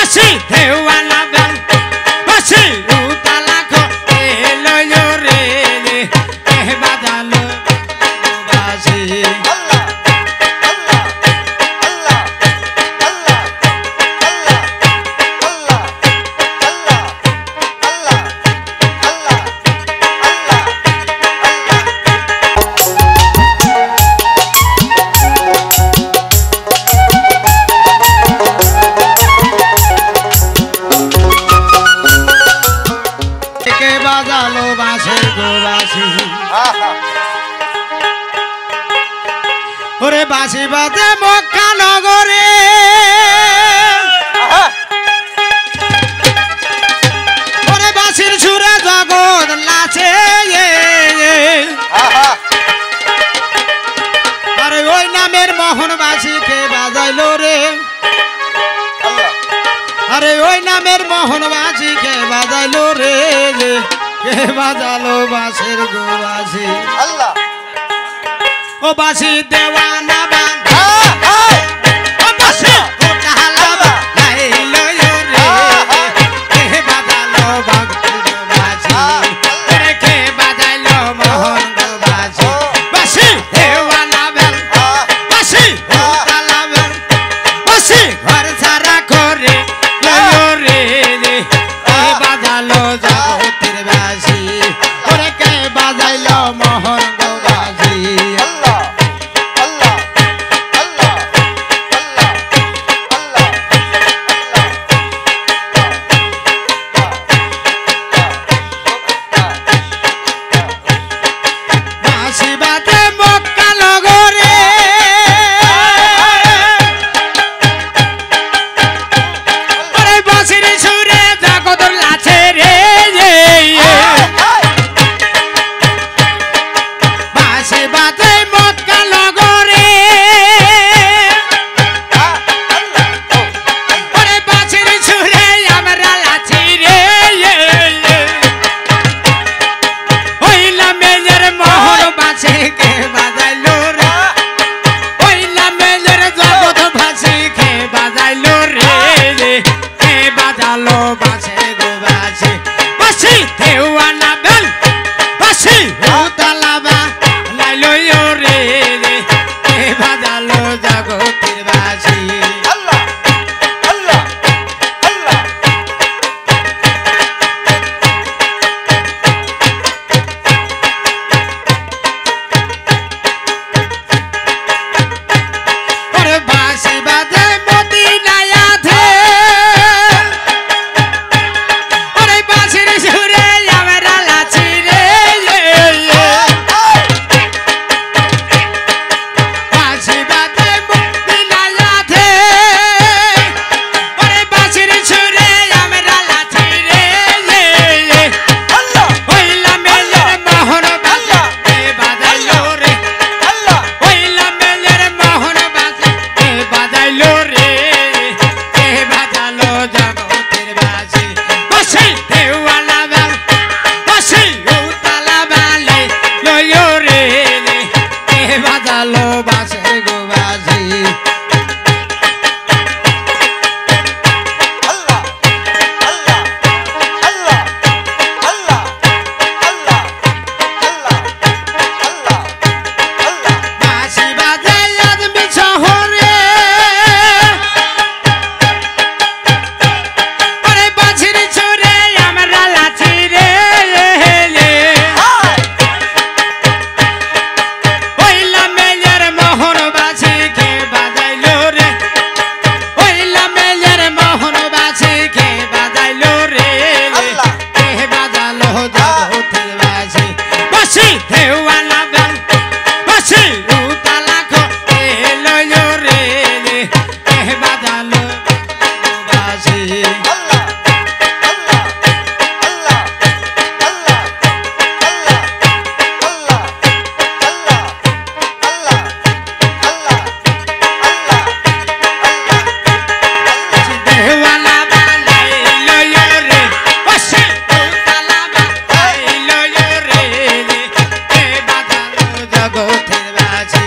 বাসি দেওয়ানা বেল বাসি উতালা কো এলো রে এ বাজালো বাসি বাজালো বাঁশের গোবাসি ওরে বাঁশি বাজে মক্কা নগরে ওরে বাঁশির সুরে জগৎ লাচে আরে ওই নামের মোহন বাঁশিকে বাজাইলো রে আরে ওই নামের মোহন বাঁশিকে বাজাইলো রে কে বাজালো বাঁশের গোবাসি আল্লাহ ও বাঁশি দেওয়ানা বান ও বাঁশি উতালা লাইলো রে কে বাজালো বাঁশের গোবাসি রে কে বাজাইলো মোহন গোবাসি বাঁশি দেওয়ানা বেল বাঁশি উতালা বেল বাঁশি ঘর সারা করে রে কে বাজালো জগতের বাসি ওরে কে বাজাইলো মোহন গোবাসি আল্লাহ আল্লাহ আল্লাহ বাঁশি বাজে মক্কা নগরে ওরে বাঁশির সুরে জগৎ লাচে রে বাঁশি বাজে মক্কা নগরে ওরে বাঁশির সুরে আমরা লাচি রে ওইলা মেজর মোহন বাঁশিকে বাজাইলো রে ওইলা মেজর জগৎ বাঁশিকে বাজাইলো রে কে বাজালো বাঁশের গোবাসি বাঁশি দেওয়ানা বেল বাঁশি উতালা লাইলো রে কে বাজালো জগতের বাসি আল্লাহ আল্লাহ আল্লাহ ওরে বাঁশি বাজে মদিনায় আছে ওরে বাঁশির সুরে আমরা লাচি রে বাঁশি বাজে মদিনায় আছে ওরে বাঁশির সুরে আমরা লাচি রে আল্লাহ ওইলা মেজর মোহন বাঁশিকে বাজাইলো রে আল্লাহ ওইলা মেজর মোহন বাঁশিকে বাজাইলো রে কে বাজালো জগতের বাসি বাঁশি দেওয়ানা বেল বাঁশি উতালা বেলে লইও রে কে বাজালো বাঁশের গোবাসি আল্লাহ আল্লাহ আল্লাহ আল্লাহ আল্লাহ আল্লাহ আল্লাহ আল্লাহ বাঁশি বাজে আজমি শহরে ওরে বাঁশির সুরে আমরা লাচি রে ওইলা মেজর মোহন বাঁশিকে বাজাইলো রে ওইলা মেজর মোহন বাঁশিকে বাজাইলো রে আল্লাহ। কে বাজালো জগতের বাসি বাঁশি দেওয়ানা বেল বাঁশি উতালা কো এলো রে কে বাজালো বাসি আল্লাহ আল্লাহ আল্লাহ আল্লাহ আল্লাহ আল্লাহ আল্লাহ আল্লাহ আল্লাহ দেওয়ানা বানাইলো রে বাঁশি উতালা বানাইলো রে কে বাজালো জগতের বাসি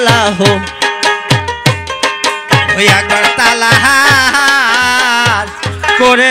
আল্লাহ ওই একবার তালা করে